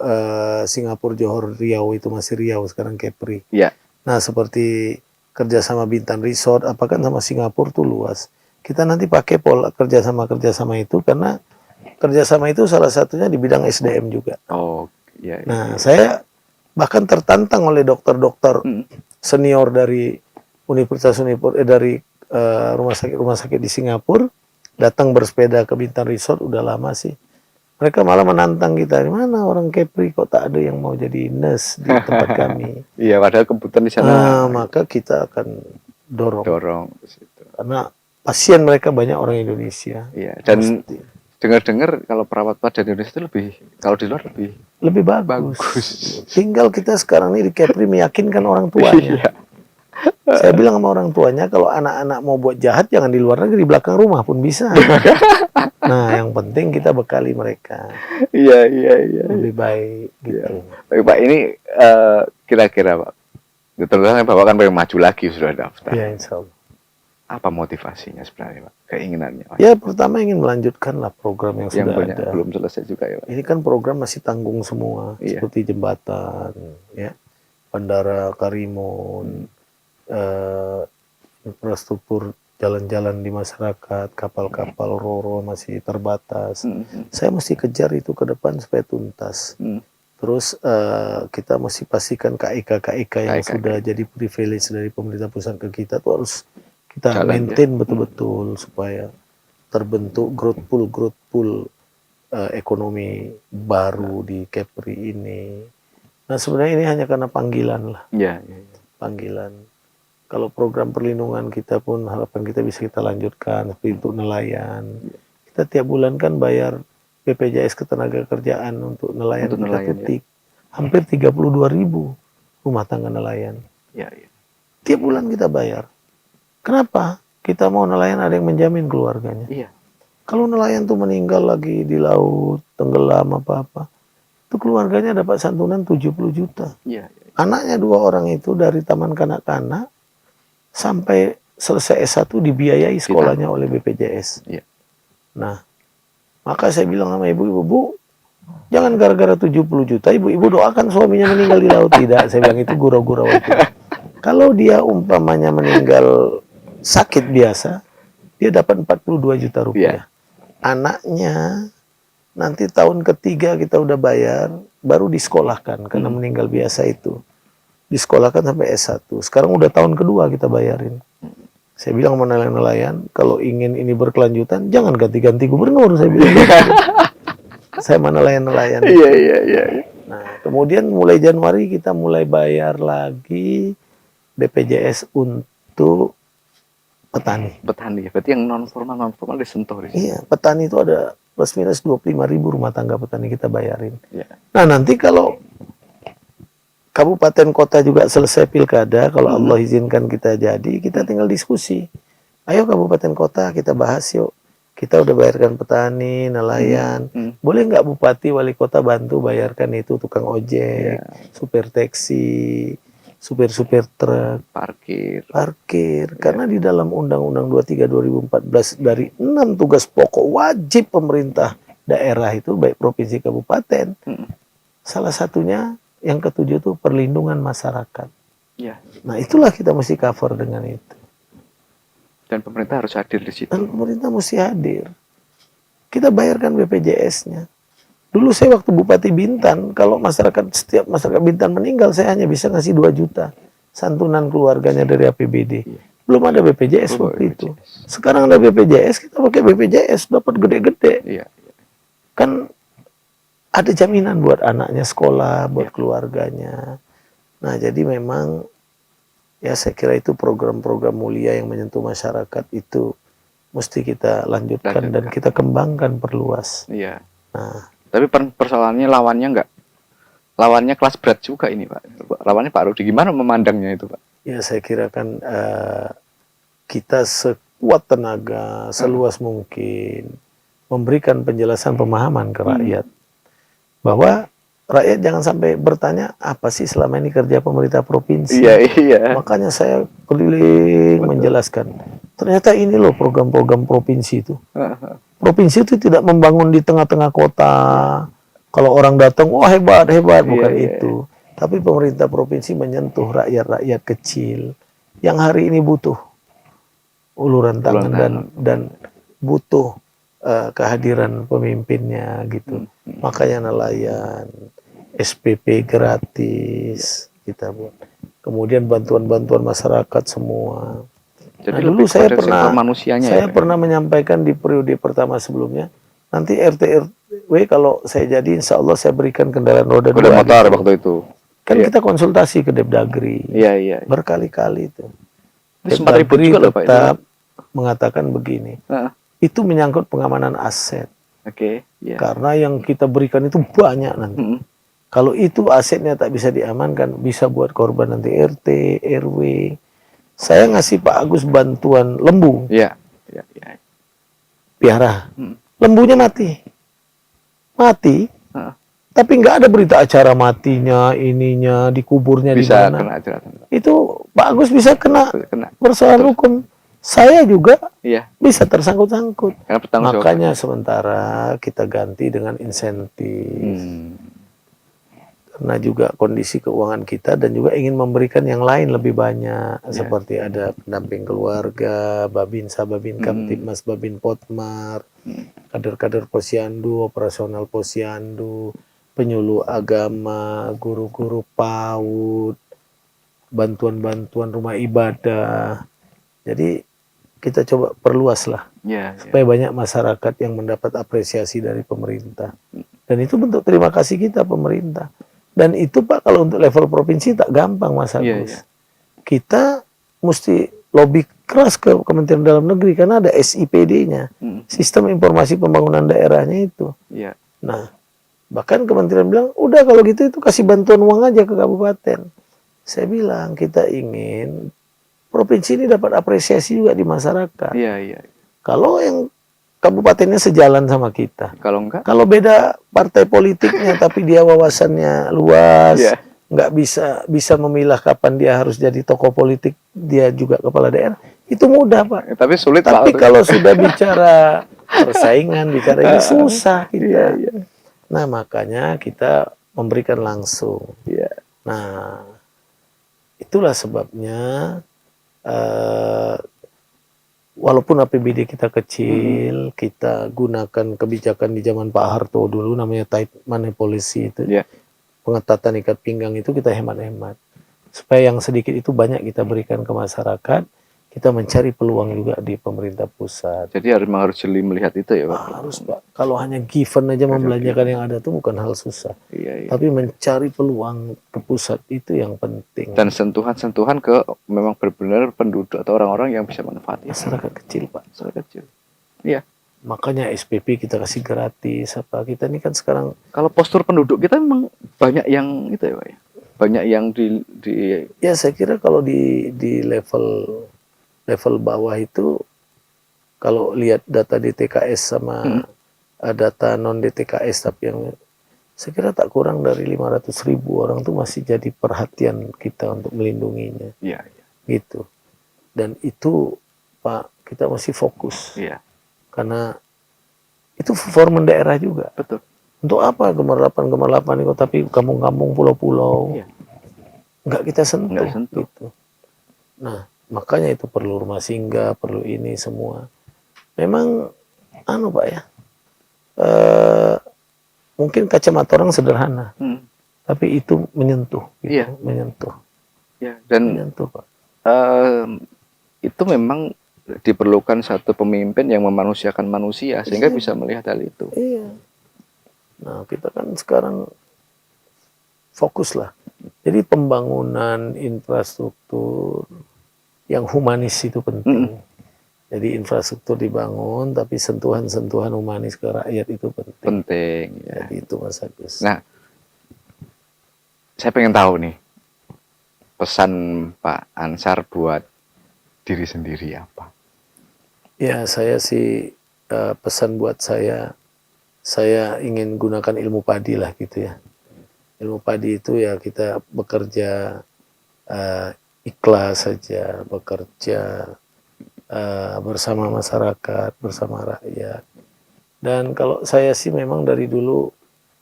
Singapura, Johor, Riau itu masih Riau, sekarang Kepri. Iya. Nah, seperti kerjasama Bintan Resort, apa kan sama Singapura tuh luas. Kita nanti pakai pola kerjasama itu karena kerjasama itu salah satunya di bidang SDM juga. Oh, iya. Nah, saya bahkan tertantang oleh dokter-dokter senior dari dari rumah sakit di Singapura datang bersepeda ke Bintan Resort udah lama sih. Mereka malah menantang kita, mana orang Kepri kok tak ada yang mau jadi nurse di tempat kami. Iya, padahal kebutuhan di sana. Nah, maka kita akan dorong. Ke situ. Karena pasien mereka banyak orang Indonesia. Iya, dan dengar-dengar kalau perawat pada Indonesia itu lebih, kalau di luar lebih bagus. Tinggal kita sekarang ini di Kepri meyakinkan orang tuanya. Iya. Saya bilang sama orang tuanya, kalau anak-anak mau buat jahat jangan di luar negeri, di belakang rumah pun bisa. Nah, yang penting kita bekali mereka. Iya. Lebih baik gitu. Iya. Tapi Pak, ini kira-kira Pak, terutama Bapak kan pengen maju lagi, sudah daftar. Ya, insya Allah. Apa motivasinya sebenarnya Pak? Keinginannya Pak? Ya, pertama ingin melanjutkanlah program yang sudah banyak ada. belum selesai juga ya Pak? Ini kan program masih tanggung semua, Iya. seperti jembatan, ya, Bandara Karimun, infrastruktur jalan-jalan di masyarakat, kapal-kapal ro-ro masih terbatas. Saya mesti kejar itu ke depan supaya tuntas. Terus kita mesti pastikan KIK yang sudah jadi privilege dari pemerintah pusat ke kita tuh harus kita maintain betul-betul supaya terbentuk growth pool ekonomi baru di Kepri ini. Nah, sebenarnya ini hanya karena panggilan lah. Iya. Panggilan. Kalau program perlindungan kita pun harapan kita bisa kita lanjutkan seperti untuk nelayan. Kita tiap bulan kan bayar BPJS Ketenagakerjaan untuk nelayan kita tuh hampir 32.000 rumah tangga nelayan. Iya. Tiap bulan kita bayar. Kenapa? Kita mau nelayan ada yang menjamin keluarganya. Iya. Kalau nelayan tuh meninggal lagi di laut, tenggelam apa-apa, itu keluarganya dapat santunan 70 juta. Iya. Anaknya 2 orang itu dari taman kanak-kanak sampai selesai S1 dibiayai sekolahnya oleh BPJS. Iya. Nah, maka saya bilang sama ibu-ibu, Bu, jangan gara-gara 70 juta, ibu-ibu doakan suaminya meninggal di laut. Tidak, saya bilang itu gurau-gurau itu. Kalau dia umpamanya meninggal sakit biasa, dia dapat 42 juta rupiah. Anaknya nanti tahun ketiga kita udah bayar, baru disekolahkan karena meninggal biasa itu. Disekolahkan sampai S1. Sekarang udah tahun kedua kita bayarin. Saya bilang sama nelayan-nelayan, kalau ingin ini berkelanjutan, jangan ganti-ganti gubernur, saya bilang. Saya sama nelayan-nelayan. Iya. Nah, kemudian mulai Januari kita mulai bayar lagi BPJS untuk petani. Petani, berarti yang non formal disentuh di sini. Iya, petani itu ada plus minus 25.000 rumah tangga petani kita bayarin. Iya. Nah, nanti kalau kabupaten kota juga selesai pilkada, kalau Allah izinkan kita jadi, kita tinggal diskusi. Ayo kabupaten kota kita bahas yuk. Kita udah bayarkan petani, nelayan. Boleh nggak bupati, wali kota bantu bayarkan itu tukang ojek, supir taksi, supir-supir truk, parkir. Karena di dalam Undang-Undang 23 2014 dari 6 tugas pokok wajib pemerintah daerah itu baik provinsi kabupaten. Salah satunya yang ketujuh tuh perlindungan masyarakat. Ya. Nah, itulah kita mesti cover dengan itu. Dan pemerintah harus hadir di situ. Dan pemerintah mesti hadir. Kita bayarkan BPJS-nya. Dulu saya waktu Bupati Bintan, kalau setiap masyarakat Bintan meninggal, saya hanya bisa ngasih 2 juta santunan keluarganya dari APBD. Belum ada BPJS waktu itu. Sekarang ada BPJS, kita pakai BPJS, dapat gede-gede. Iya. Kan ada jaminan buat anaknya sekolah, buat keluarganya. Nah, jadi memang ya saya kira itu program-program mulia yang menyentuh masyarakat itu mesti kita lanjutkan dan kita kembangkan, perluas. Iya. Nah, tapi persoalannya lawannya kelas berat juga ini, Pak. Lawannya Pak Rudi, gimana memandangnya itu, Pak? ya saya kira kan kita sekuat tenaga, seluas mungkin memberikan penjelasan pemahaman ke rakyat bahwa rakyat jangan sampai bertanya apa sih selama ini kerja pemerintah provinsi. Iya. Makanya saya keliling menjelaskan. Ternyata ini loh program-program provinsi itu. Provinsi itu tidak membangun di tengah-tengah kota. Kalau orang datang, wah hebat, bukan itu. Tapi pemerintah provinsi menyentuh rakyat-rakyat kecil yang hari ini butuh uluran tangan dan butuh kehadiran pemimpinnya gitu. Makanya nelayan, SPP gratis kita buat. Kemudian bantuan-bantuan masyarakat semua. Jadi nah, dulu saya pernah menyampaikan di periode pertama sebelumnya, nanti RT RW kalau saya jadi insya Allah saya berikan kendaraan roda 2 motor waktu itu. Kan kita konsultasi ke Depdagri. Iya. Berkali-kali itu. Depdagri juga tetap mengatakan begini. Itu menyangkut pengamanan aset. Karena yang kita berikan itu banyak nanti. Kalau itu asetnya tak bisa diamankan, bisa buat korban nanti RT, RW. Saya ngasih Pak Agus bantuan lembu. Iya. Piara. Lembunya mati. Tapi nggak ada berita acara matinya, ininya, dikuburnya di mana. Itu Pak Agus bisa kena persoalan hukum. Saya juga bisa tersangkut-sangkut. Makanya sementara kita ganti dengan insentif. Karena juga kondisi keuangan kita dan juga ingin memberikan yang lain lebih banyak. Seperti ada pendamping keluarga, Babinsa, Babin Kamtibmas, Babin Potmar, kader-kader Posyandu, operasional Posyandu, penyuluh agama, guru-guru PAUD, bantuan-bantuan rumah ibadah. Jadi kita coba perluas lah supaya banyak masyarakat yang mendapat apresiasi dari pemerintah. Dan itu bentuk terima kasih kita pemerintah. Dan itu Pak kalau untuk level provinsi tak gampang Mas Agus. Kita mesti lobby keras ke Kementerian Dalam Negeri karena ada SIPD-nya, Sistem Informasi Pembangunan Daerahnya itu. Nah, bahkan kementerian bilang, udah kalau gitu itu kasih bantuan uang aja ke kabupaten. Saya bilang, kita ingin provinsi ini dapat apresiasi juga di masyarakat. Kalau yang kabupatennya sejalan sama kita. Kalau enggak? Kalau beda partai politiknya, tapi dia wawasannya luas, nggak bisa memilah kapan dia harus jadi tokoh politik, dia juga kepala daerah, itu mudah Pak. Tapi sulit Tapi Pak. kalau sudah bicara persaingan, bicara ini susah kita. Nah, makanya kita memberikan langsung. Nah, itulah sebabnya walaupun APBD kita kecil, kita gunakan kebijakan di zaman Pak Harto dulu namanya tight money policy itu. Pengetatan ikat pinggang itu kita hemat-hemat. Supaya yang sedikit itu banyak kita berikan ke masyarakat. Kita mencari peluang juga di pemerintah pusat. Jadi harus jeli melihat itu ya Pak? Harus Pak. Kalau hanya given aja membelanjakan yang ada itu bukan hal susah. Tapi mencari peluang ke pusat itu yang penting. Dan sentuhan-sentuhan ke memang benar-benar penduduk atau orang-orang yang bisa manfaatkan. Masyarakat kecil Pak. Masyarakat kecil. Iya. Makanya SPP kita kasih gratis. Kita ini kan sekarang. Kalau postur penduduk kita memang banyak yang itu ya Pak ya? Banyak yang di... Ya saya kira kalau di level bawah itu kalau lihat data DTKS sama data non DTKS tapi yang saya kira tak kurang dari 500.000 orang tuh masih jadi perhatian kita untuk melindunginya. Gitu. Dan itu Pak kita masih fokus. Karena itu performa daerah juga. Betul. Untuk apa gemerlapan itu, tapi kampung-kampung, pulau-pulau Iya. nggak kita sentuh, Nggak sentuh. gitu. Nah, makanya itu perlu rumah singgah, perlu ini semua. Memang, Pak ya, mungkin kacamata orang sederhana, tapi itu menyentuh, gitu. Iya. Menyentuh, Ya, dan menyentuh, Pak. itu memang diperlukan satu pemimpin yang memanusiakan manusia sehingga Iya. bisa melihat hal itu. Iya. Nah, kita kan sekarang fokus lah. Jadi pembangunan infrastruktur yang humanis itu penting. Jadi infrastruktur dibangun, tapi sentuhan-sentuhan humanis ke rakyat itu penting. Penting. Ya. Jadi itu Mas Agus. Nah, saya pengen tahu nih pesan Pak Ansar buat diri sendiri apa? Ya, saya sih pesan buat saya ingin gunakan ilmu padi lah gitu ya. Ilmu padi itu ya kita bekerja ikhlas saja, bekerja bersama masyarakat, bersama rakyat. Dan kalau saya sih memang dari dulu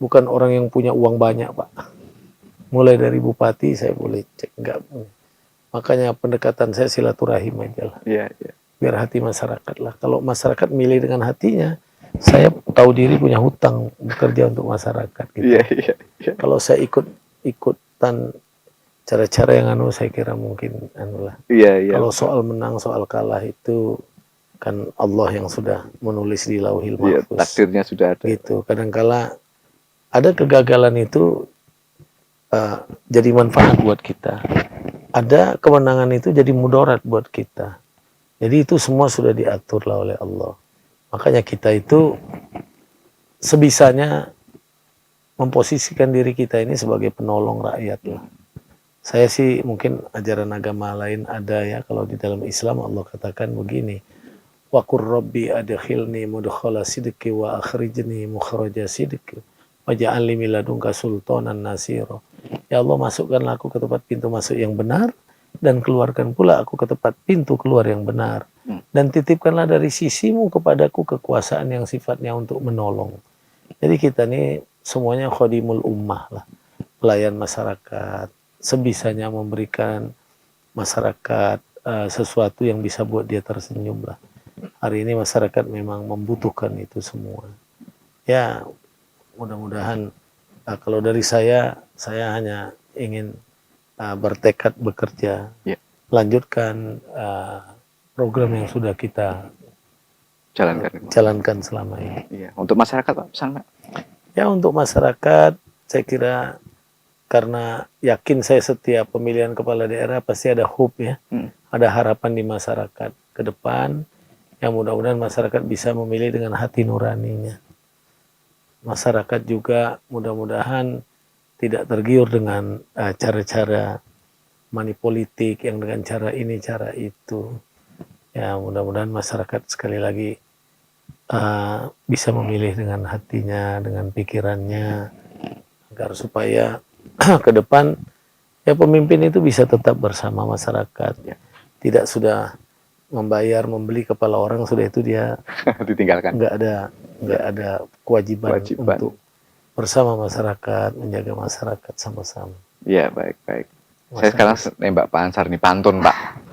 bukan orang yang punya uang banyak, Pak. Mulai dari bupati saya boleh cek enggak punya. Makanya pendekatan saya silaturahim aja lah. Iya, iya. Biar hati masyarakat lah. Kalau masyarakat milih dengan hatinya, saya tahu diri punya hutang bekerja untuk masyarakat gitu. Iya, iya, iya. Kalau saya ikutan cara-cara yang saya kira mungkin lah. Iya, iya. Kalau soal menang, soal kalah itu kan Allah yang sudah menulis di Lauhil Iya, Mahfuz. takdirnya sudah ada. Gitu. Kadangkala ada kegagalan itu jadi manfaat buat kita. Ada kemenangan itu jadi mudarat buat kita. Jadi itu semua sudah diatur lah oleh Allah. Makanya kita itu sebisanya memposisikan diri kita ini sebagai penolong rakyat lah. Saya sih mungkin ajaran agama lain ada ya, kalau di dalam Islam Allah katakan begini, wa qur rabbi adkhilni mudkhala sidqi wa akhrijni mukhraja sidqi waj'al li min ladunka sultanan nasira. Ya Allah, masukkanlah aku ke tempat pintu masuk yang benar dan keluarkan pula aku ke tempat pintu keluar yang benar. Dan titipkanlah dari sisimu kepadaku kekuasaan yang sifatnya untuk menolong. Jadi kita nih semuanya khodimul ummah lah, pelayan masyarakat, sebisanya memberikan masyarakat sesuatu yang bisa buat dia tersenyum lah. Hari ini masyarakat memang membutuhkan itu semua. Ya, mudah-mudahan kalau dari saya hanya ingin bertekad bekerja, lanjutkan program yang sudah kita jalankan selama ini. Iya. Untuk masyarakat, Pak, pesan, Pak? Ya, untuk masyarakat, saya kira karena yakin saya setiap pemilihan kepala daerah pasti ada hope ya, ada harapan di masyarakat ke depan, yang mudah-mudahan masyarakat bisa memilih dengan hati nuraninya. Masyarakat juga mudah-mudahan tidak tergiur dengan cara-cara money politik yang dengan cara ini, cara itu. Ya, mudah-mudahan masyarakat sekali lagi bisa memilih dengan hatinya, dengan pikirannya, agar supaya ke depan ya pemimpin itu bisa tetap bersama masyarakat. Ya. Tidak sudah membayar, membeli kepala orang, sudah itu dia ditinggalkan. Nggak ada kewajiban untuk bersama masyarakat, menjaga masyarakat sama-sama. Iya, baik. Saya sekarang nembak Pak Ansar nih, pantun, Pak.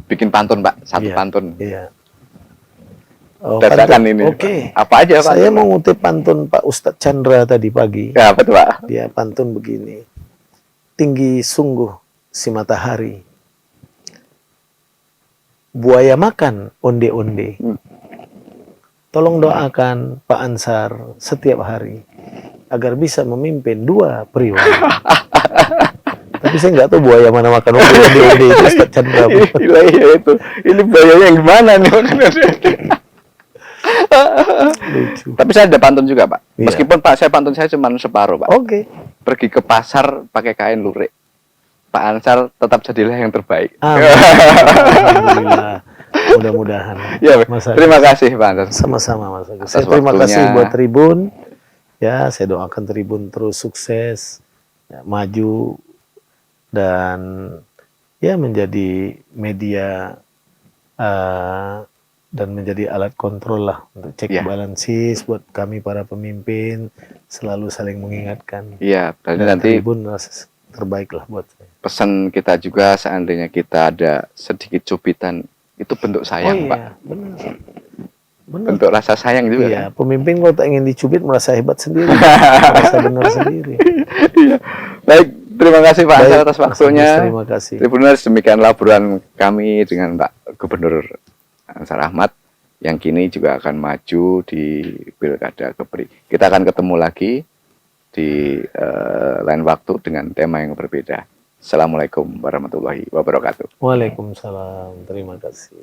Bikin pantun, Pak. Satu pantun. Iya. Oh, dadakan ini. Oke. Apa aja, Pak? Saya mau ngutip pantun Pak Ustadz Chandra tadi pagi. Ya, apa tuh, Pak? Dia pantun begini. Tinggi sungguh si matahari, buaya makan onde-onde. Tolong doakan Pak Ansar setiap hari agar bisa memimpin 2 periode. Tapi saya nggak tahu buaya mana makan onde-onde itu Ustadz Chandra. Iya itu. Ini buayanya yang gimana nih? Lucu. Tapi saya ada pantun juga, Pak. Iya. Meskipun saya pantun saya cuma separuh, Pak. Oke. Pergi ke pasar pakai kain lurik. Pak Ansar tetap jadilah yang terbaik. Alhamdulillah. Mudah-mudahan. Ya, terima kasih, Pak Ansar. Sama-sama, Mas Agus. Saya terima kasih buat Tribun. Ya, saya doakan Tribun terus sukses, ya, maju, dan ya menjadi media dan menjadi alat kontrol lah untuk cek Ya. balances buat kami para pemimpin, selalu saling mengingatkan. Iya, berarti Dan nanti Tribun terbaik lah buat saya. pesan kita juga seandainya kita ada sedikit cubitan, itu bentuk sayang, Pak. Benar. Benar. Bentuk rasa sayang juga. Iya, pemimpin kalau tak ingin dicubit merasa hebat sendiri, merasa benar sendiri. Iya. Baik, terima kasih Pak Ansar atas waktunya. Terima kasih. Tribuners, demikian laporan kami dengan Pak Gubernur Ansar Ahmad yang kini juga akan maju di Pilkada Kepri. Kita akan ketemu lagi di lain waktu dengan tema yang berbeda. Assalamualaikum warahmatullahi wabarakatuh. Waalaikumsalam. Terima kasih.